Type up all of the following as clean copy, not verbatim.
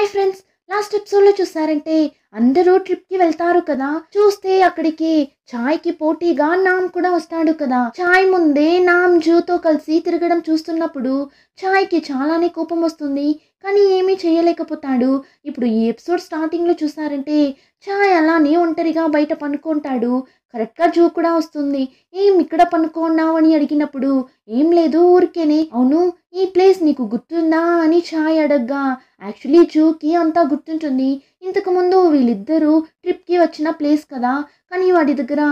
Hi friends, last ఎపిసోడ్లో చూసారంటే అందరూ ట్రిప్కి వెళ్తారు కదా. చూస్తే అక్కడికి చాయ్కి పోటీగా నామ్ కూడా వస్తాడు కదా. చాయ్ ముందే నామ్ జూతో కలిసి తిరగడం చూస్తున్నప్పుడు చాయ్కి చాలానే కోపం వస్తుంది, కానీ ఏమీ చేయలేకపోతాడు. ఇప్పుడు ఈ ఎపిసోడ్ స్టార్టింగ్లో చూసారంటే చాయ్ అలానే ఒంటరిగా బయట పనుకుంటాడు. కరెక్ట్గా జూ కూడా వస్తుంది. ఏం ఇక్కడ పనుకున్నావు అని అడిగినప్పుడు ఏం లేదు ఊరికేనే. అవును, ఈ ప్లేస్ నీకు గుర్తుందా అని చాయ్ అడగ్గా యాక్చువల్లీ జూకి అంతా గుర్తుంటుంది. ఇంతకుముందు వీళ్ళిద్దరూ ట్రిప్కి వచ్చిన ప్లేస్ కదా, కానీ వాడి దగ్గర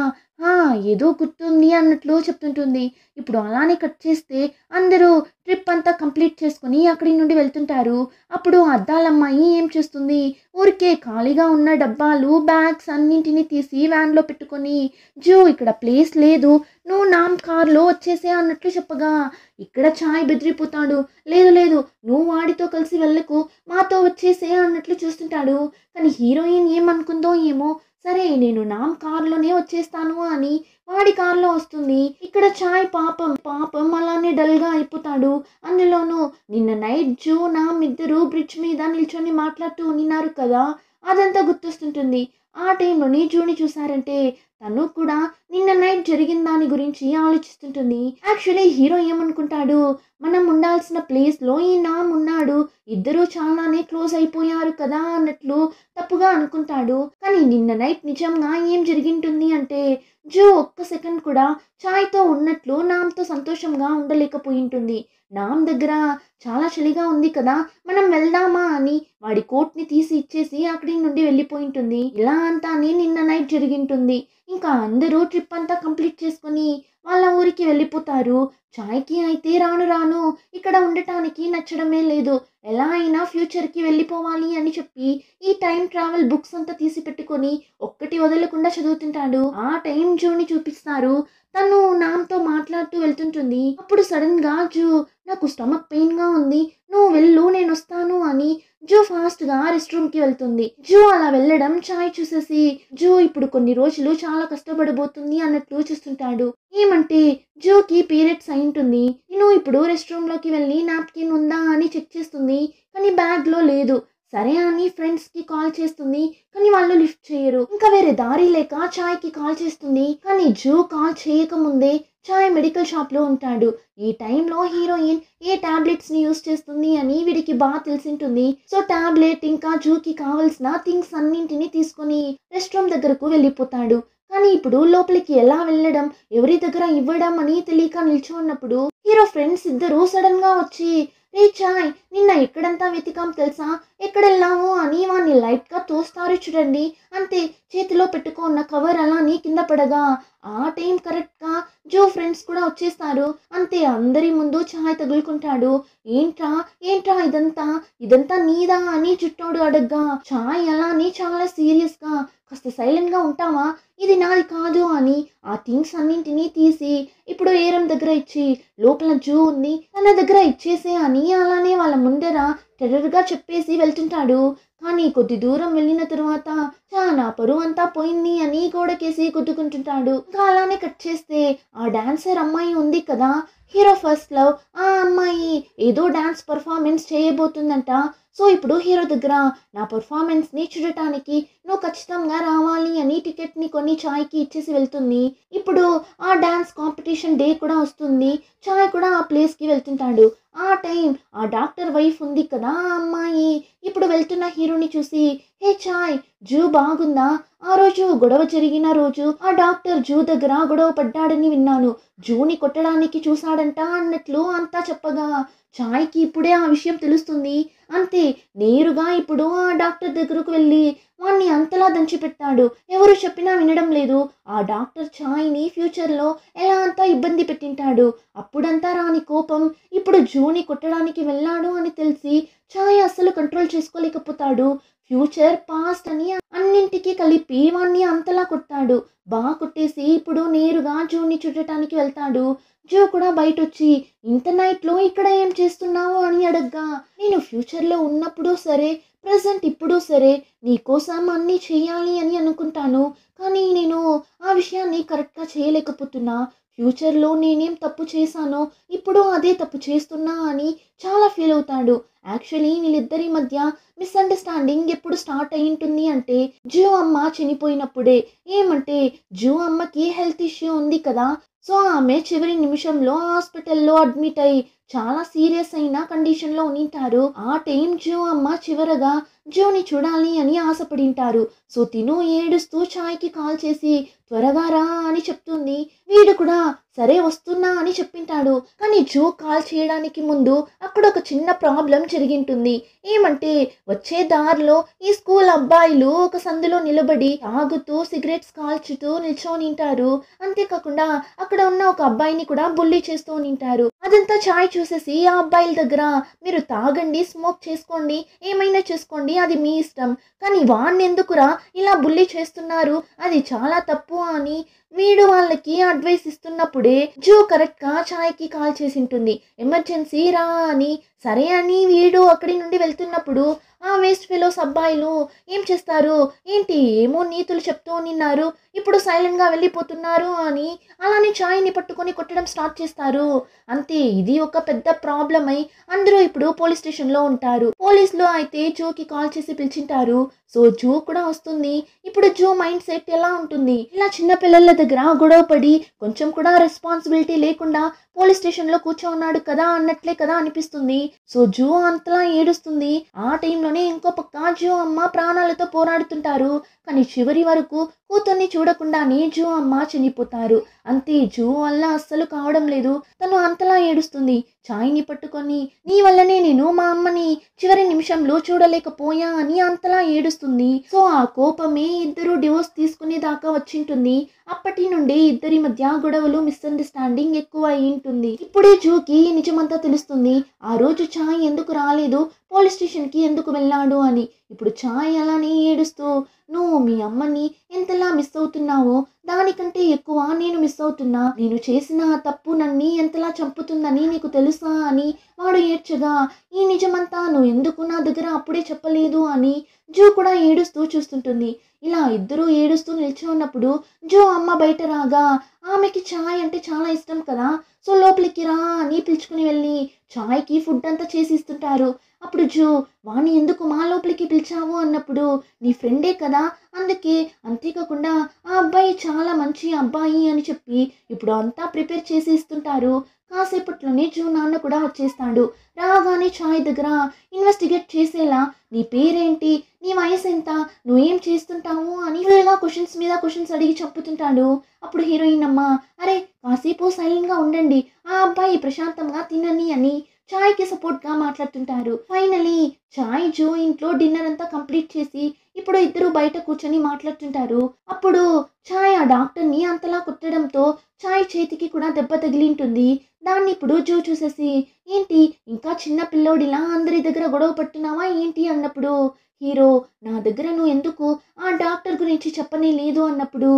ఏదో గుర్తుంది అన్నట్లు చెప్తుంటుంది. ఇప్పుడు అలానే కట్ చేస్తే అందరూ ట్రిప్ అంతా కంప్లీట్ చేసుకుని అక్కడి నుండి వెళ్తుంటారు. అప్పుడు అద్దాలమ్మాయి ఏం చేస్తుంది, ఊరికే ఖాళీగా ఉన్న డబ్బాలు బ్యాగ్స్ అన్నింటినీ తీసి వ్యాన్లో పెట్టుకొని జూ ఇక్కడ ప్లేస్ లేదు, నువ్వు నామ్ కార్లో వచ్చేసే అన్నట్లు చెప్పగా ఇక్కడ చాయ్ బెదిరిపోతాడు. లేదు లేదు, నువ్వు వాడితో కలిసి వెళ్ళకు, మాతో వచ్చేసే అన్నట్లు చూస్తుంటాడు. కానీ హీరోయిన్ ఏమనుకుందో ఏమో, సరే నేను నామ్ కార్లోనే వచ్చేస్తాను అని వాడి కార్లో వస్తుంది. ఇక్కడ చాయ్ పాపం పాపం అలానే డల్గా అయిపోతాడు. అందులోనూ నిన్న నైట్ జూ నామ్ ఇద్దరు బ్రిడ్జ్ మీద నిల్చొని మాట్లాడుతూ ఉన్నారు కదా, అదంతా గుర్తొస్తుంటుంది. ఆ టైంలోని జూని చూసారంటే తను కూడా నిన్న నైట్ జరిగిన దాని గురించి ఆలోచిస్తుంటుంది. యాక్చువల్లీ హీరో ఏమనుకుంటాడు, మనం ఉండాల్సిన ప్లేస్లో ఈ నామ్ ఉన్నాడు, ఇద్దరూ చాలానే క్లోజ్ అయిపోయారు కదా అన్నట్లు తప్పుగా అనుకుంటాడు. కానీ నిన్న నైట్ నిజంగా ఏం జరిగింటుంది అంటే జూ ఒక్క సెకండ్ కూడా చాయ్తో ఉన్నట్లు నామ్తో సంతోషంగా ఉండలేకపోయి ఉంటుంది. నామ్ దగ్గర చాలా చలిగా ఉంది కదా, మనం వెళ్దామా అని వాడి కోట్ని తీసి ఇచ్చేసి అక్కడి నుండి వెళ్ళిపోయి ఉంటుంది. ఇలా అంతా నిన్న నైట్ జరిగింటుంది. ఇంకా అందరూ ట్రిప్ అంతా కంప్లీట్ చేసుకొని వాళ్ళ ఊరికి వెళ్ళిపోతారు. చాయ్కి అయితే రాను రాను ఇక్కడ ఉండటానికి నచ్చడమే లేదు. ఎలా అయినా ఫ్యూచర్కి వెళ్ళిపోవాలి అని చెప్పి ఈ టైం ట్రావెల్ బుక్స్ అంతా తీసి పెట్టుకొని ఒక్కటి వదలకుండా చదువుతుంటాడు. ఆ టైం జూని చూపిస్తారు. తను నామ్తో మాట్లాడుతూ వెళ్తుంటుంది. అప్పుడు సడన్ గా జూ నాకు స్టమక్ పెయిన్ గా ఉంది, నువ్వు వెళ్ళు నేను వస్తాను అని జూ ఫాస్ట్ గా రెస్ట్ రూమ్ కి వెళ్తుంది. జూ అలా వెళ్ళడం చాయ్ చూసేసి జూ ఇప్పుడు కొన్ని రోజులు చాలా కష్టపడబోతుంది అన్నట్లు చూస్తుంటాడు. ఏమంటే జూకి పీరియడ్స్ అయి ఉంటుంది. నేను ఇప్పుడు రెస్ట్ రూమ్ లోకి వెళ్ళి నాప్కిన్ ఉందా అని చెక్ చేస్తుంది, కానీ బ్యాగ్ లో లేదు. సరే అని ఫ్రెండ్స్ కి కాల్ చేస్తుంది, కానీ వాళ్ళు లిఫ్ట్ చేయరు. ఇంకా వేరే దారి లేక చాయ్ కి కాల్ చేస్తుంది, కానీ జూ కాల్ చేయకముందే చాయ్ మెడికల్ షాప్ లో ఉంటాడు. ఈ టైంలో హీరోయిన్ ఏ టాబ్లెట్స్ ని యూస్ చేస్తుంది అని వీడికి బాగా తెలిసింటుంది. సో టాబ్లెట్ ఇంకా జూకి కావాల్సిన థింగ్స్ అన్నింటినీ తీసుకొని రెస్ట్ రూమ్ దగ్గరకు వెళ్ళిపోతాడు. కానీ ఇప్పుడు లోపలికి ఎలా వెళ్ళడం, ఎవరి దగ్గర ఇవ్వడం అని తెలియక నిల్చున్నప్పుడు హీరో ఫ్రెండ్స్ ఇద్దరు సడన్ గా వచ్చి రే చాయ్, నిన్న ఎక్కడంతా వెతికాం తెలుసా, ఎక్కడెళ్ళాము అని వాడిని లైట్ గా తోస్తారు చూడండి. అంతే, చేతిలో పెట్టుకున్న కవర్ అలాని కింద పడగా ఆ టైం కరెక్ట్ గా జో ఫ్రెండ్స్ కూడా వచ్చేస్తారు. అంతే, అందరి ముందు చాయ్ తగులుకుంటాడు. ఏంట్రా ఏంట్రా ఇదంతా ఇదంతా నీదా అని చుట్టోడు అడగ్గా చాయ్ అలాని చాలా సీరియస్ గా కాస్త సైలెంట్ గా ఉంటావా, ఇది నాది కాదు అని ఆ థింగ్స్ అన్నింటినీ తీసి ఇప్పుడు ఏరం దగ్గర ఇచ్చి లోపల జూ ఉంది తన దగ్గర ఇచ్చేసే అని అలానే వాళ్ళ ముందర టెర్రర్గా చెప్పేసి వెళ్తుంటాడు. కానీ కొద్ది దూరం వెళ్ళిన తర్వాత చాలా పరువు అంతా పోయింది అని గోడకేసి గుద్దుకుంటుంటాడు. ఇంకా అలానే కట్ చేస్తే ఆ డాన్సర్ అమ్మాయి ఉంది కదా, హీరో ఫస్ట్ లవ్, ఆ అమ్మాయి ఏదో డాన్స్ పర్ఫార్మెన్స్ చేయబోతుందంట. సో ఇప్పుడు హీరో దగ్గర నా పర్ఫార్మెన్స్ని చూడటానికి నువ్వు ఖచ్చితంగా రావాలి అని టికెట్ని కొని చాయ్కి ఇచ్చేసి వెళ్తుంది. ఇప్పుడు ఆ డాన్స్ కాంపిటీషన్ డే కూడా వస్తుంది. చాయ్ కూడా ఆ ప్లేస్కి వెళ్తుంటాడు. ఆ టైం ఆ డాక్టర్ వైఫ్ ఉంది కదా ఆ అమ్మాయి ఇప్పుడు వెళ్తున్న హీరోని చూసి హే చాయ్, జూ బాగుందా, ఆ రోజు గొడవ జరిగిన రోజు ఆ డాక్టర్ జూ దగ్గర గొడవ పడ్డాడని విన్నాను, జూని కొట్టడానికి చూశాడంట అన్నట్లు అంతా చెప్పగా చాయ్కి ఇప్పుడే ఆ విషయం తెలుస్తుంది. అంతే, నేరుగా ఇప్పుడు ఆ డాక్టర్ దగ్గరకు వెళ్ళి వాణ్ణి అంతలా దంచిపెట్టాడు. ఎవరు చెప్పినా వినడం లేదు. ఆ డాక్టర్ చాయ్ని ఫ్యూచర్లో ఎలా అంతా ఇబ్బంది పెట్టింటాడు. అప్పుడంతా రాని కోపం ఇప్పుడు జూని కొట్టడానికి వెళ్ళాడు అని తెలిసి చాయ్ అస్సలు కంట్రోల్ చేసుకోలేకపోతాడు. ఫ్యూచర్ పాస్ట్ అని అన్నింటికి కలిపి వాణ్ణి అంతలా కొట్టాడు. బాగా కొట్టేసి ఇప్పుడు నేరుగా జూని చూడటానికి వెళ్తాడు. జూ కూడా బయట వచ్చి ఇంత నైట్లో ఇక్కడ ఏం చేస్తున్నావు అని అడగ్గా నేను ఫ్యూచర్లో ఉన్నప్పుడు సరే ప్రజెంట్ ఇప్పుడు సరే నీకోసం అన్నీ చేయాలి అని అనుకుంటాను, కానీ నేను ఆ విషయాన్ని కరెక్ట్గా చేయలేకపోతున్నా. ఫ్యూచర్లో నేనేం తప్పు చేశానో ఇప్పుడు అదే తప్పు చేస్తున్నా అని చాలా ఫీల్ అవుతాడు. యాక్చువల్లీ వీళ్ళిద్దరి మధ్య మిస్అండర్స్టాండింగ్ ఎప్పుడు స్టార్ట్ అయి ఉంటుంది అంటే జూ అమ్మ చనిపోయినప్పుడే. ఏమంటే జూ అమ్మకి హెల్త్ ఇష్యూ ఉంది కదా, సో ఆమె చివరి నిమిషంలో హాస్పిటల్లో అడ్మిట్ అయ్యి చాలా సీరియస్ అయిన కండిషన్లో ఉనింటారు. ఆ టైం జూ అమ్మ చివరగా జూని చూడాలి అని ఆశపడింటారు. సో తిను ఏడుస్తూ చాయ్కి కాల్ చేసి త్వరగా రా అని చెప్తుంది. వీడు కూడా సరే వస్తున్నా అని చెప్పింటాడు. కానీ జూ కాల్ చేయడానికి ముందు అక్కడ ఒక చిన్న ప్రాబ్లం జరిగింటుంది. ఏమంటే వచ్చే దారిలో ఈ స్కూల్ అబ్బాయిలు ఒక సందులో నిలబడి తాగుతూ సిగరెట్స్ కాల్చుతూ నిల్చొనింటారు. అంతేకాకుండా అక్కడ ఉన్న ఒక అబ్బాయిని కూడా బుల్లీ చేస్తూ నింటారు. అదంతా చాయ్ చూసేసి ఆ అబ్బాయిల దగ్గర మీరు తాగండి, స్మోక్ చేసుకోండి, ఏమైనా చేసుకోండి, అది మీ ఇష్టం, కానీ వాడిని ఎందుకురా ఇలా బుల్లీ చేస్తున్నారు, అది చాలా తప్పు అని వీడు వాళ్ళకి అడ్వైస్ ఇస్తున్నప్పుడే జూ కరెక్ట్గా చాయ్కి కాల్ చేసి ఉంటుంది. ఎమర్జెన్సీ రా అని. సరే అని వీడు అక్కడి నుండి వెళ్తున్నప్పుడు ఆ వేస్ట్ ఫెలోస్ అబ్బాయిలు ఏం చేస్తారు, ఏంటి ఏమో నీతులు చెప్తూ నిన్నారు, ఇప్పుడు సైలెంట్గా వెళ్ళిపోతున్నారు అని అలానే చాయ్ని పట్టుకొని కొట్టడం స్టార్ట్ చేస్తారు. అంతే, ఇది ఒక పెద్ద ప్రాబ్లం అయి అందరూ ఇప్పుడు పోలీస్ స్టేషన్లో ఉంటారు. పోలీసులు అయితే జూకి కాల్ చేసి పిలిచింటారు. సో జూ కూడా వస్తుంది. ఇప్పుడు జూ మైండ్ సెట్ ఎలా ఉంటుంది, ఇలా చిన్న పిల్లల దగ్గర గొడవ పడి కొంచెం కూడా రెస్పాన్సిబిలిటీ లేకుండా పోలీస్ స్టేషన్లో కూర్చోన్నాడు కదా అన్నట్లే కదా అనిపిస్తుంది. సో జూ అంతలా ఏడుస్తుంది. ఆ టైంలోనే ఇంకో పక్క జూ అమ్మ ప్రాణాలతో పోరాడుతుంటారు. కానీ చివరి వరకు కూతుర్ని చూడకుండానే జూ అమ్మ చనిపోతారు. అంతే, జూ వల్ల అస్సలు కావడం లేదు. తను అంతలా ఏడుస్తుంది. చాయ్ని పట్టుకొని నీ వల్లనే నేను మా అమ్మని చివరి నిమిషంలో చూడలేకపోయా అని అంతలా ఏడుస్తుంది. సో ఆ కోపమే ఇద్దరు డివోర్స్ తీసుకునే దాకా వచ్చింటుంది. అప్పటి నుండి ఇద్దరి మధ్య గొడవలు, మిస్అండర్స్టాండింగ్ ఎక్కువ అయి ఉంటుంది. ఇప్పుడే జూకి నిజమంతా తెలుస్తుంది. ఆ రోజు చాయ్ ఎందుకు రాలేదు, పోలీస్ స్టేషన్కి ఎందుకు వెళ్ళాడు అని. ఇప్పుడు చాయ్ అలానే ఏడుస్తూ నువ్వు మీ అమ్మని ఎంతలా మిస్ అవుతున్నావో దానికంటే ఎక్కువ నేను మిస్ అవుతున్నా, నేను చేసిన తప్పు నన్ను ఎంతలా చంపుతుందని నీకు తెలుసా అని వాడు ఏడ్చగా ఈ నిజమంతా నువ్వు ఎందుకు నా దగ్గర అప్పుడే చెప్పలేదు అని జూ కూడా ఏడుస్తూ చూస్తుంటుంది. ఇలా ఇద్దరూ ఏడుస్తూ నిల్చో ఉన్నప్పుడు జూ అమ్మ బయట రాగా ఆమెకి చాయ్ అంటే చాలా ఇష్టం కదా, సో లోపలికి రా అని పిలుచుకుని వెళ్ళి చాయ్కి ఫుడ్ అంతా చేసి ఇస్తుంటారు. అప్పుడు జూ వాణ్ణి ఎందుకు మా లోపలికి పిలిచావు అన్నప్పుడు నీ ఫ్రెండే కదా అందుకే, అంతేకాకుండా ఆ అబ్బాయి చాలా మంచి అబ్బాయి అని చెప్పి ఇప్పుడు అంతా ప్రిపేర్ చేసి ఇస్తుంటారు. కాసేపట్లోనే జూ నాన్న కూడా వచ్చేస్తాడు. రాగానే చాయ్ దగ్గర ఇన్వెస్టిగేట్ చేసేలా నీ పేరేంటి, నీ వయసు ఎంత, నువ్వేం చేస్తుంటావు అని ఫుల్గా క్వశ్చన్స్ మీద క్వశ్చన్స్ అడిగి చంపుతుంటాడు. అప్పుడు హీరోయిన్ అమ్మ అరే కాసేపు సైలెంట్గా ఉండండి, ఆ అబ్బాయి ప్రశాంతంగా తినని అని చాయ్కి సపోర్ట్గా మాట్లాడుతుంటారు. ఫైనలీ చాయ్ జూ ఇంట్లో డిన్నర్ అంతా కంప్లీట్ చేసి ఇప్పుడు ఇద్దరు బయట కూర్చొని మాట్లాడుతుంటారు. అప్పుడు చాయ్ ఆ డాక్టర్ని అంతలా కొట్టడంతో చాయ్ చేతికి కూడా దెబ్బ తగిలింటుంది. దాన్ని ఇప్పుడు జూ చూసేసి ఏంటి ఇంకా చిన్న పిల్లోడిలా అందరి దగ్గర గొడవ పట్టున్నావా ఏంటి అన్నప్పుడు హీరో నా దగ్గర నువ్వు ఎందుకు ఆ డాక్టర్ గురించి చెప్పనే లేదు అన్నప్పుడు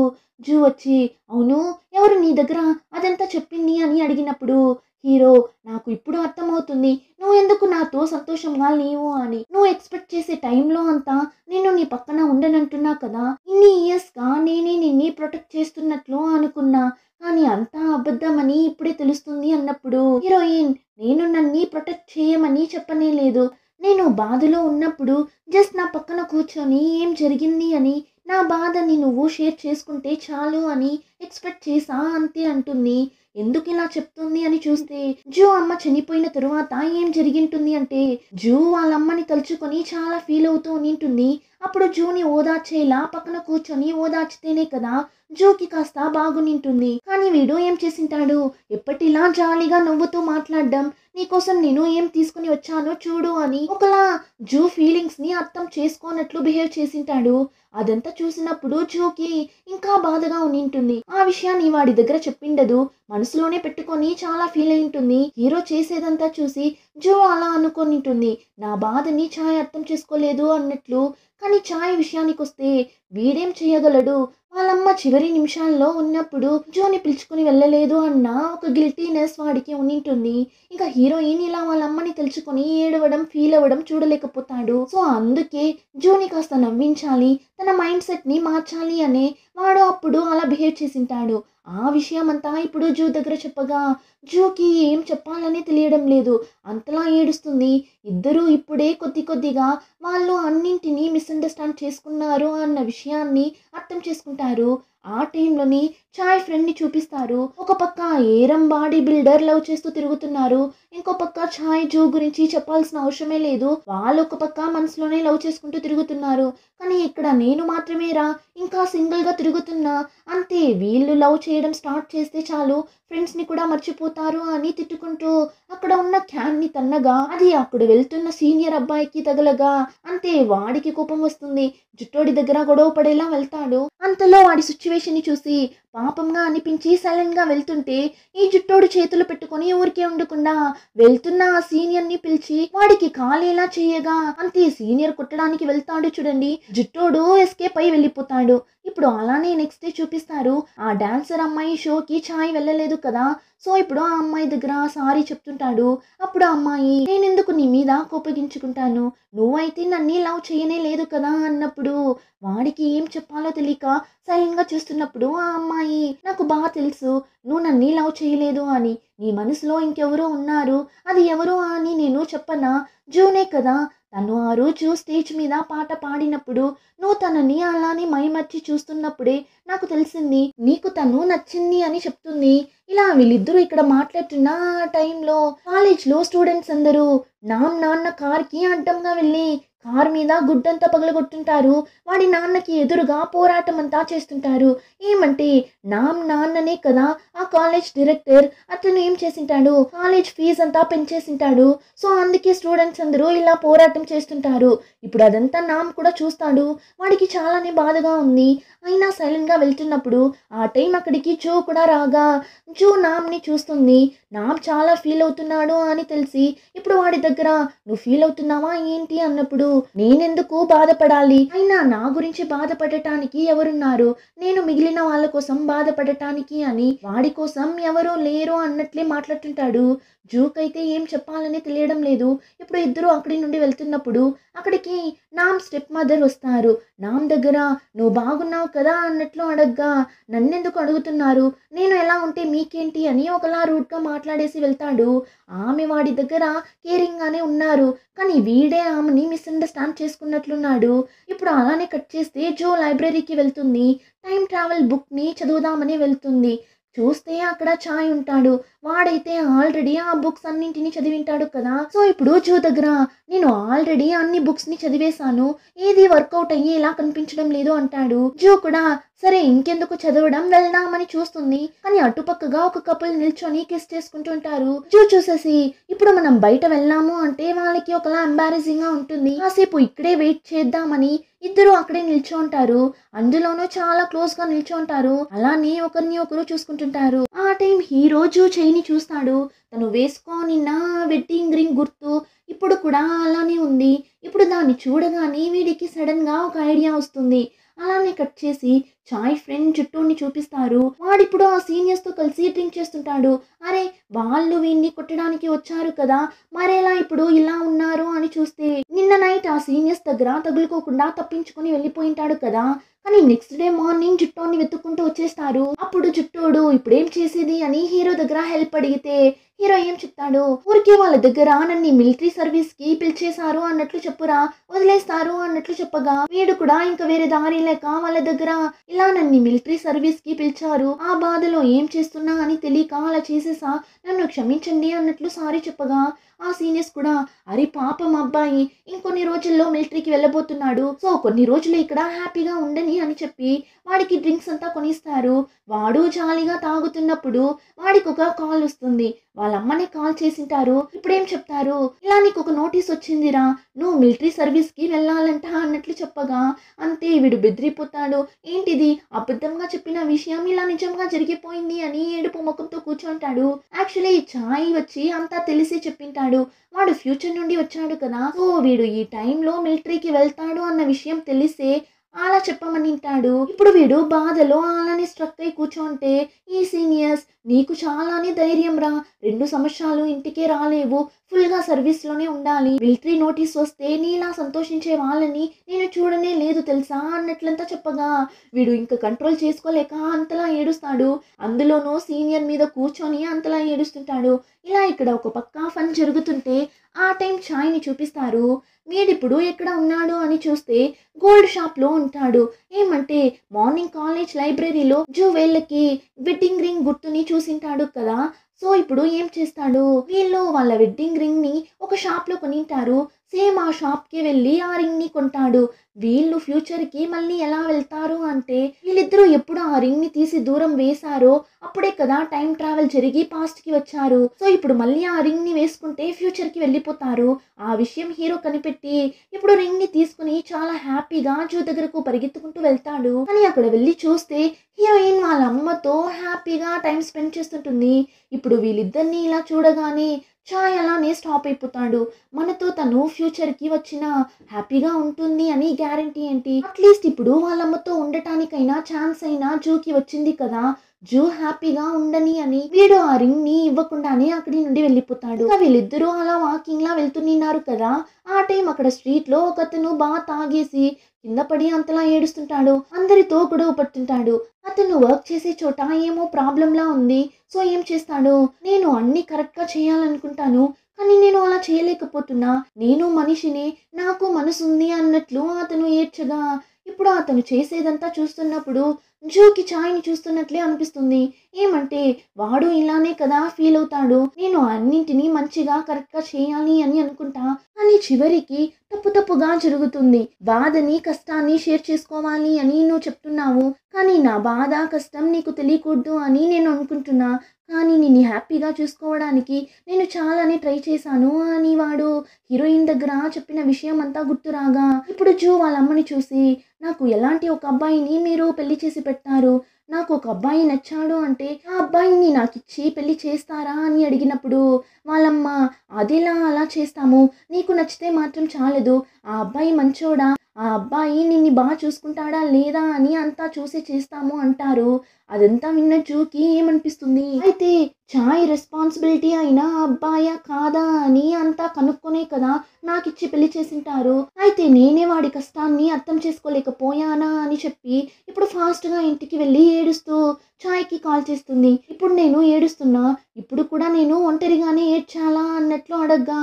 జూ వచ్చి అవును ఎవరు నీ దగ్గర అదంతా చెప్పింది అని అడిగినప్పుడు హీరో నాకు ఇప్పుడు అర్థమవుతుంది నువ్వు ఎందుకు నాతో సంతోషంగా లేవు అని. నువ్వు ఎక్స్పెక్ట్ చేసే టైంలో అంతా నేను నీ పక్కన ఉండనంటున్నా కదా, ఇన్ని ఇయర్స్గా నేనే నిన్ను ప్రొటెక్ట్ చేస్తున్నట్లు అనుకున్నా, కానీ అంతా అబద్ధమని ఇప్పుడే తెలుస్తుంది అన్నప్పుడు హీరోయిన్ నేను నన్ను ప్రొటెక్ట్ చేయమని చెప్పనే లేదు, నేను బాధలో ఉన్నప్పుడు జస్ట్ నా పక్కన కూర్చొని ఏం జరిగింది అని నా బాధని నువ్వు షేర్ చేసుకుంటే చాలు అని ఎక్స్పెక్ట్ చేసా అంతే అంటుంది. ఎందుకు ఇలా చెప్తుంది అని చూస్తే జూ అమ్మ చనిపోయిన తరువాత ఏం జరిగింటుంది అంటే జూ వాళ్ళ అమ్మని తలుచుకొని చాలా ఫీల్ అవుతూ ఉంటుంది. అప్పుడు జూని ఓదార్చేలా పక్కన కూర్చొని ఓదార్చితేనే కదా జూకి కాస్త బాగునింటుంది. కానీ వీడు ఏం చేసింటాడు, ఎప్పటిలా జాలీగా నవ్వుతూ మాట్లాడడం, నీకోసం నేను ఏం తీసుకుని వచ్చానో చూడు అని ఒకలా జూ ఫీలింగ్స్ ని అర్థం చేసుకోనట్లు బిహేవ్ చేసింటాడు. అదంతా చూసినప్పుడు జూకి ఇంకా బాధగా ఉనింటుంది. ఆ విషయాన్ని వాడి దగ్గర చెప్పిండదు, మనసులోనే పెట్టుకొని చాలా ఫీల్ అయి ఉంటుంది. హీరో చేసేదంతా చూసి జూ అలా అనుకొనింటుంది, నా బాధని ఛాయ్ అర్థం చేసుకోలేదు అన్నట్లు. కానీ ఛాయ్ విషయానికి వస్తే వీడేం చేయగలడు? వాళ్ళమ్మ చివరి నిమిషాల్లో ఉన్నప్పుడు జోని పిలుచుకుని వెళ్ళలేదు అన్న ఒక గిల్టీనెస్ వాడికి ఉండింటుంది. ఇంకా హీరోయిన్ ఇలా వాళ్ళ అమ్మని తెలుసుకొని ఏడవడం, ఫీల్ అవ్వడం చూడలేకపోతాడు. సో అందుకే జోని కాస్త నవ్వించాలి, తన మైండ్ సెట్ ని మార్చాలి అనే వాడు అప్పుడు అలా బిహేవ్ చేసింటాడు. ఆ విషయం అంతా ఇప్పుడు జూ దగ్గర చెప్పగా జూకి ఏం చెప్పాలని తెలియడం లేదు. అంతలా ఏడుస్తుంది. ఇద్దరూ ఇప్పుడే కొద్ది కొద్దిగా వాళ్ళు అన్నింటినీ మిస్అండర్స్టాండ్ చేసుకున్నారు అన్న విషయాన్ని అర్థం చేసుకుంటారు. ఆ టైంలోని చాయ్ ఫ్రెండ్ని చూపిస్తారు. ఒక పక్క ఏరం బాడీ బిల్డర్ లవ్ చేస్తూ తిరుగుతున్నారు. ఇంకో పక్క చాయ్ జూ గురించి చెప్పాల్సిన అవసరమే లేదు. వాళ్ళు ఒక పక్క మనసులోనే లవ్ చేసుకుంటూ తిరుగుతున్నారు. కానీ ఇక్కడ నేను మాత్రమే రా ఇంకా సింగిల్గా తిరుగుతున్నా, అంతే వీళ్ళు లవ్ చేయడం స్టార్ట్ చేస్తే చాలు ఫ్రెండ్స్ని కూడా మర్చిపోతారు అని తిట్టుకుంటూ అక్కడ ఉన్న క్యాన్ని తన్నగా అది అక్కడ వెళ్తున్న సీనియర్ అబ్బాయికి తగలగా అంతే వాడికి కోపం వస్తుంది. జుట్టోడి దగ్గర గొడవ పడేలా వెళ్తాడు. అంతలో వాడి సిచ్యువేషన్ ని చూసి పాపంగా అనిపించి సైలెంట్ గా వెళ్తుంటే ఈ జుట్టోడు చేతులు పెట్టుకొని ఊరికే ఉండకుండా వెళ్తున్న ఆ సీనియర్ ని పిలిచి వాడికి కాలేలా చేయగా అంతే సీనియర్ కొట్టడానికి వెళ్తాడు చూడండి. జుట్టోడు ఎస్కేప్ అయి వెళ్ళిపోతాడు. ఇప్పుడు అలానే నెక్స్ట్ డే చూపిస్తారు. ఆ డాన్సర్ అమ్మాయి షోకి చాయ్ వెళ్ళలేదు కదా, సో ఇప్పుడు ఆ అమ్మాయి దగ్గర సారీ చెప్తుంటాడు. అప్పుడు ఆ అమ్మాయి నేనెందుకు నీ మీద కోపగించుకుంటాను, నువ్వైతే నన్ను లవ్ చేయనే లేదు కదా అన్నప్పుడు వాడికి ఏం చెప్పాలో తెలియక సైలెంట్ గా చూస్తున్నప్పుడు ఆ అమ్మాయి నాకు బాగా తెలుసు నువ్వు నన్ను లవ్ చేయలేదు అని, నీ మనసులో ఇంకెవరో ఉన్నారు, అది ఎవరో అని నేను చెప్పనా, జూనే కదా. తను ఆ రోజు స్టేజ్ మీద పాట పాడినప్పుడు నువ్వు తనని అలానే మైమర్చి చూస్తున్నప్పుడే నాకు తెలిసింది నీకు తను నచ్చింది అని చెప్తుంది. ఇలా వీళ్ళిద్దరూ ఇక్కడ మాట్లాడుతున్న టైంలో కాలేజ్లో స్టూడెంట్స్ అందరూ నాన్న కార్కి అడ్డంగా వెళ్ళి కారు మీద గుడ్డంతా పగలగొట్టుంటారు. వాడి నాన్నకి ఎదురుగా పోరాటం అంతా చేస్తుంటారు. ఏమంటే నాన్ననే కదా ఆ కాలేజ్ డైరెక్టర్, అతను ఏం చేసింటాడు కాలేజ్ ఫీజు అంతా పెంచేసింటాడు. సో అందుకే స్టూడెంట్స్ అందరూ ఇలా పోరాటం చేస్తుంటారు. ఇప్పుడు అదంతా నామ్ కూడా చూస్తాడు. వాడికి చాలానే బాధగా ఉంది. అయినా సైలెంట్ గా వెళ్తున్నప్పుడు ఆ టైం అక్కడికి జో కూడా రాగా జో నామ్ని చూస్తుంది. నామ్ చాలా ఫీల్ అవుతున్నాడు అని తెలిసి ఇప్పుడు వాడి దగ్గర నువ్వు ఫీల్ అవుతున్నావా ఏంటి అన్నప్పుడు నేనెందుకు బాధపడాలి, అయినా నా గురించి బాధపడటానికి ఎవరున్నారు, నేను మిగిలిన వాళ్ళ కోసం బాధపడటానికి అని వాడి కోసం ఎవరో లేరు అన్నట్లే మాట్లాడుతుంటాడు. జూకైతే ఏం చెప్పాలని తెలియడం లేదు. ఇప్పుడు ఇద్దరు అక్కడి నుండి వెళ్తున్నప్పుడు అక్కడికి నామ్ స్టెప్ మదర్ వస్తారు. నామ్ దగ్గర నువ్వు బాగున్నావు కదా అన్నట్లు అడగ్గా నన్నెందుకు అడుగుతున్నారు, నేను ఎలా ఉంటే మీకేంటి అని ఒకలా రూడ్గా మాట్లాడేసి వెళ్తాడు. ఆమె వాడి దగ్గర కేరింగ్ గానే ఉన్నారు, కానీ వీడే ఆమెని మిస్అండర్స్టాండ్ చేసుకున్నట్లున్నాడు. ఇప్పుడు అలానే కట్ చేస్తే జో లైబ్రరీకి వెళ్తుంది. టైం ట్రావెల్ బుక్ని చదువుదామని వెళ్తుంది. చూస్తే అక్కడ చాయ్ ఉంటాడు. వాడైతే ఆల్రెడీ ఆ బుక్స్ అన్నింటినీ చదివింటాడు కదా. సో ఇప్పుడు జో దగ్గర నేను ఆల్రెడీ అన్ని బుక్స్ ని చదివేశాను, ఏది వర్కౌట్ అయ్యేలా కనిపించడం లేదు అంటాడు. జో కూడా సరే ఇంకెందుకు చదవడం వెళ్దామని చూస్తుంది. కానీ అటుపక్కగా ఒక కపుల్ నిల్చొని కిస్ చేసుకుంటుంటారు. జో చూసేసి ఇప్పుడు మనం బయట వెళ్ళాము అంటే వాళ్ళకి ఒకలా ఎంబారెసింగ్ గా ఉంటుంది, కాసేపు ఇక్కడే వెయిట్ చేద్దామని ఇద్దరు అక్కడే నిల్చోంటారు. అందులోనూ చాలా క్లోజ్ గా నిల్చోంటారు. అలానే ఒకరిని ఒకరు చూసుకుంటుంటారు. ఆ టైం హీరో జో చైని చూస్తాడు. తను వేసుకొని నా వెడ్డింగ్ రింగ్ గుర్తు ఇప్పుడు కూడా అలానే ఉంది. ఇప్పుడు దాన్ని చూడగానే వీడికి సడన్ గా ఒక ఐడియా వస్తుంది. అలానే కట్ చేసి చాయ్ ఫ్రెండ్ జుట్టుని చూపిస్తారు. వాడిప్పుడు ఆ సీనియర్స్ తో కలిసి డ్రింక్ చేస్తుంటాడు. అరే వాళ్ళు వీడిని కొట్టడానికి వచ్చారు కదా, మరేలా ఇప్పుడు ఇలా ఉన్నారు అని చూస్తే నిన్న నైట్ ఆ సీనియర్స్ దగ్గర తగులుకోకుండా తప్పించుకొని వెళ్ళిపోయింటాడు కదా. కానీ నెక్స్ట్ డే మార్నింగ్ జుట్టోని వెతుక్కుంటూ వచ్చేస్తారు. అప్పుడు జుట్టోడు ఇప్పుడేం చేసేది అని హీరో దగ్గర హెల్ప్ అడిగితే హీరో ఏం చెప్తాడు, ఊరికే వాళ్ళ దగ్గర నన్ను మిలిటరీ సర్వీస్ కి పిలిచేశారు అన్నట్లు చెప్పురా, వదిలేస్తారు అన్నట్లు చెప్పగా వీడు కూడా ఇంకా వేరే దారి లేక వాళ్ళ దగ్గర ఇలా నన్ను మిలిటరీ సర్వీస్ కి పిలిచారు, ఆ బాధలో ఏం చేస్తున్నా అని తెలియక అలా చేసేసా, నన్ను క్షమించండి అన్నట్లు సారీ చెప్పగా ఆ సీనియర్స్ కూడా అరే పాపం అబ్బాయి ఇంకొన్ని రోజుల్లో మిలిటరీకి వెళ్ళబోతున్నాడు, సో కొన్ని రోజులు ఇక్కడ హ్యాపీగా ఉండని అని చెప్పి వాడికి డ్రింక్స్ అంతా కొనిస్తారు. వాడు జాలీగా తాగుతున్నప్పుడు వాడికి ఒక కాల్ వస్తుంది. వాళ్ళ అమ్మనే కాల్ చేసింటారు. ఇప్పుడేం చెప్తారు, ఇలా నీకు ఒక నోటీస్ వచ్చిందిరా, నువ్వు మిలిటరీ సర్వీస్ కి వెళ్ళాలంట అన్నట్లు చెప్పగా అంతే వీడు బెదిరిపోతాడు. ఏంటిది అబద్ధంగా చెప్పిన విషయం ఇలా నిజంగా జరిగిపోయింది అని ఏడుపు ముఖంతో కూర్చుంటాడు. యాక్చువల్లీ చాయ్ వచ్చి అంతా తెలిసి చెప్పింటాడు. వాడు ఫ్యూచర్ నుండి వచ్చాడు కదా, సో వీడు ఈ టైంలో మిలిటరీకి వెళ్తాడు అన్న విషయం తెలిసే అలా చెప్పమని వింటాడు. ఇప్పుడు వీడు బాధలో అలానే స్ట్రక్ అయి కూర్చోంటే ఈ సీనియర్స్ నీకు చాలానే ధైర్యం రా, 2 సంవత్సరాలు ఇంటికే రాలేవు, ఫుల్గా సర్వీస్లోనే ఉండాలి, మిలిటరీ నోటీస్ వస్తే నీలా సంతోషించే వాళ్ళని నేను చూడనే లేదు తెలుసా అన్నట్లంతా చెప్పగా వీడు ఇంకా కంట్రోల్ చేసుకోలేక అంతలా ఏడుస్తాడు. అందులోనూ సీనియర్ మీద కూర్చొని అంతలా ఏడుస్తుంటాడు. ఇలా ఇక్కడ ఒక పక్క ఫన్ జరుగుతుంటే ఆ టైం ఛాయ్ని చూపిస్తారు. వీడిప్పుడు ఎక్కడ ఉన్నాడు అని చూస్తే గోల్డ్ షాప్లో ఉంటాడు. ఏమంటే మార్నింగ్ కాలేజ్ లైబ్రరీలో జువెల్కి వెడ్డింగ్ రింగ్ గుర్తుని చూసింటాడు కదా. సో ఇప్పుడు ఏం చేస్తాడు, వీళ్ళు వాళ్ళ వెడ్డింగ్ రింగ్ని ఒక షాప్లో కొనింటారు. సేమ్ ఆ షాప్కి వెళ్ళి ఆ రింగ్ని కొంటాడు. వీళ్ళు ఫ్యూచర్కి మళ్ళీ ఎలా వెళ్తారు అంటే వీళ్ళిద్దరూ ఎప్పుడు ఆ రింగ్ని తీసి దూరం వేశారో అప్పుడే కదా టైం ట్రావెల్ జరిగి పాస్ట్కి వచ్చారు. సో ఇప్పుడు మళ్ళీ ఆ రింగ్ని వేసుకుంటే ఫ్యూచర్కి వెళ్ళిపోతారు. ఆ విషయం హీరో కనిపెట్టి ఇప్పుడు రింగ్ని తీసుకుని చాలా హ్యాపీగా జూ దగ్గరకు పరిగెత్తుకుంటూ వెళ్తాడు. కానీ అక్కడ వెళ్ళి చూస్తే హీరోయిన్ వాళ్ళ అమ్మతో హ్యాపీగా టైం స్పెండ్ చేస్తుంటుంది. ఇప్పుడు వీళ్ళిద్దరిని ఇలా చూడగానే చాయ్ అలానే స్టాప్ అయిపోతాడు. మనతో తను ఫ్యూచర్కి వచ్చిన హ్యాపీగా ఉంటుంది అని గ్యారంటీ ఏంటి? అట్లీస్ట్ ఇప్పుడు వాళ్ళమ్మతో ఉండటానికైనా ఛాన్స్ అయినా జూకి వచ్చింది కదా, జూ హ్యాపీగా ఉండని అని వీడు ఆ రింగ్ ని ఇవ్వకుండానే అక్కడి నుండి వెళ్ళిపోతాడు. వీళ్ళిద్దరూ అలా వాకింగ్ లా వెళ్తున్నారు కదా, ఆ టైం అక్కడ స్ట్రీట్ లో ఒకతను బాగా తాగేసి కింద పడి అంతలా ఏడుస్తుంటాడు. అందరితో గొడవ పడుతుంటాడు. అతను వర్క్ చేసే చోట ఏమో ప్రాబ్లంలా ఉంది. సో ఏం చేస్తాడు, నేను అన్ని కరెక్ట్ గా చేయాలనుకుంటాను కానీ నేను అలా చేయలేకపోతున్నా, నేను మనిషిని, నాకు మనసుంది అన్నట్లు అతను ఏడ్చగా ఇప్పుడు అతను చేసేదంతా చూస్తున్నప్పుడు జూకి ఛాయ్ని చూస్తున్నట్లే అనిపిస్తుంది. ఏమంటే వాడు ఇలానే కదా ఫీల్ అవుతాడు, నేను అన్నింటినీ మంచిగా కరెక్ట్గా చేయాలి అని అనుకుంటా కానీ చివరికి తప్పుగా జరుగుతుంది. బాధని కష్టాన్ని షేర్ చేసుకోవాలి అని నువ్వు చెప్తున్నావు కానీ నా బాధ కష్టం నీకు తెలియకూడదు అని నేను అనుకుంటున్నా, కానీ నేను హ్యాపీగా చూసుకోవడానికి నేను చాలానే ట్రై చేశాను అని వాడు హీరోయిన్ దగ్గర చెప్పిన విషయం అంతా గుర్తురాగా ఇప్పుడు జూ వాళ్ళ అమ్మని చూసి నాకు ఎలాంటి ఒక అబ్బాయిని మీరు పెళ్లి చేసి పెట్టారు, నాకు ఒక అబ్బాయి నచ్చాడు అంటే ఆ అబ్బాయిని నాకు ఇచ్చి పెళ్లి చేస్తారా అని అడిగినప్పుడు వాళ్ళమ్మ అదిలా అలా చేస్తాము, నీకు నచ్చితే మాత్రం చాలదు, ఆ అబ్బాయి మంచోడా, ఆ అబ్బాయి నిన్ను బాగా చూసుకుంటాడా లేదా అని అంతా చూసి చేస్తాము అంటారు. అదంతా విన్న జూకి ఏమనిపిస్తుంది, అయితే చాయ్ రెస్పాన్సిబిలిటీ అయినా అబ్బాయా కాదా అని అంతా కనుక్కొనే కదా నాకిచ్చి పెళ్లి చేసింటారు, అయితే నేనే వాడి కష్టాన్ని అర్థం చేసుకోలేకపోయానా అని చెప్పి ఇప్పుడు ఫాస్ట్గా ఇంటికి వెళ్ళి ఏడుస్తూ చాయ్కి కాల్ చేస్తుంది. ఇప్పుడు నేను ఏడుస్తున్నా, ఇప్పుడు కూడా నేను ఒంటరిగానే ఏడ్చాలా అన్నట్లు అడగ్గా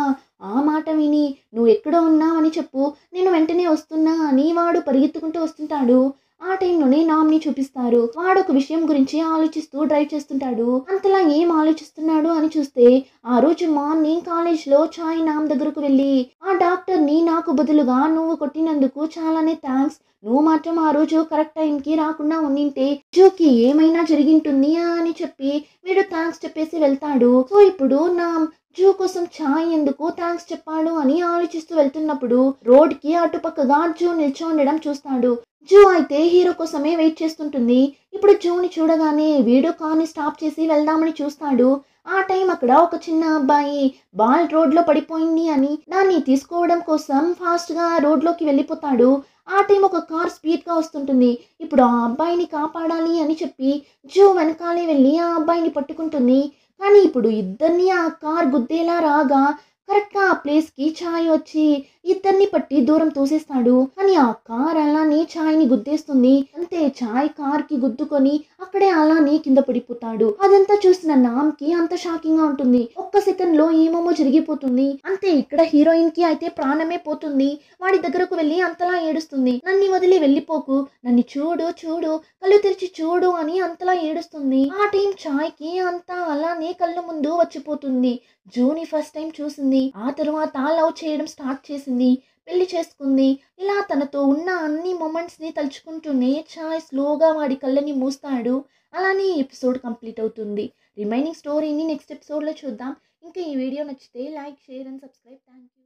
ఆ మాట విని నువ్వు ఎక్కడ ఉన్నావని చెప్పు, నేను వెంటనే వస్తున్నా అని వాడు పరిగెత్తుకుంటూ వస్తుంటాడు. ఆ టైంలోనే నామ్ని చూపిస్తారు. వాడు ఒక విషయం గురించి ఆలోచిస్తూ డ్రైవ్ చేస్తుంటాడు. అంతలా ఏం ఆలోచిస్తున్నాడు అని చూస్తే ఆ రోజు మార్నింగ్ కాలేజ్లో చాయ్ నామ్ దగ్గరకు వెళ్ళి ఆ డాక్టర్ని నాకు బదులుగా నువ్వు కొట్టినందుకు చాలానే థ్యాంక్స్, నువ్వు మాత్రం ఆ రోజు కరెక్ట్ టైంకి రాకుండా ఉండింటే జూకి ఏమైనా జరిగింటుంది అని చెప్పి వీడు థ్యాంక్స్ చెప్పేసి వెళ్తాడు. సో ఇప్పుడు నా జూ కోసం చాయ్ ఎందుకు థ్యాంక్స్ చెప్పాడు అని ఆలోచిస్తూ వెళ్తున్నప్పుడు రోడ్కి అటుపక్కగా జూ నిల్చో ఉండడం చూస్తాడు. జూ అయితే హీరో కోసమే వెయిట్ చేస్తుంటుంది. ఇప్పుడు జూని చూడగానే వీడియో కార్ని స్టాప్ చేసి వెళ్దామని చూస్తాడు. ఆ టైం అక్కడ ఒక చిన్న అబ్బాయి బాల్ రోడ్లో పడిపోయింది అని దాన్ని తీసుకోవడం కోసం ఫాస్ట్గా రోడ్లోకి వెళ్ళిపోతాడు. ఆ టైం ఒక కార్ స్పీడ్గా వస్తుంటుంది. ఇప్పుడు ఆ అబ్బాయిని కాపాడాలి అని చెప్పి జూ వెనకాలే వెళ్ళి ఆ అబ్బాయిని పట్టుకుంటుంది. కానీ ఇప్పుడు ఇద్దరిని ఆ కార్ గుద్దేలా రాగా కరెక్ట్గా ఆ ప్లేస్కి ఛాయ్ వచ్చి ఇద్దరిని పట్టి దూరం తోసేస్తాడు. కానీ ఆ కార్ అలానే ఛాయ్ని గుద్దేస్తుంది. అంతే ఛాయ్ కార్కి గుద్దుకొని అక్కడే అలానే కింద పడిపోతాడు. అదంతా చూసిన నామ్కి అంత షాకింగ్ గా ఉంటుంది. ఒక్క సెకండ్ లో ఏమేమో జరిగిపోతుంది. అంతే ఇక్కడ హీరోయిన్ కి అయితే ప్రాణమే పోతుంది. వాడి దగ్గరకు వెళ్ళి అంతలా ఏడుస్తుంది. నన్ను వదిలి వెళ్ళిపోకు, నన్ను చూడు చూడు, కళ్ళు తెరిచి చూడు అని అంతలా ఏడుస్తుంది. ఆ టైం ఛాయ్కి అంతా అలానే కళ్ళ ముందు వచ్చిపోతుంది. జూని ఫస్ట్ టైం చూసింది. ఆ తర్వాత లవ్ చేయడం స్టార్ట్ చేసింది, పెళ్లి చేసుకుంది. ఇలా తనతో ఉన్న అన్ని మూమెంట్స్ని తలుచుకుంటూనే ఛాయ్ స్లోగా వాడి కళ్ళని మూస్తాడు. అలానే ఈ ఎపిసోడ్ కంప్లీట్ అవుతుంది. రిమైనింగ్ స్టోరీని నెక్స్ట్ ఎపిసోడ్లో చూద్దాం. ఇంకా ఈ వీడియో నచ్చితే like, share and subscribe. Thank you.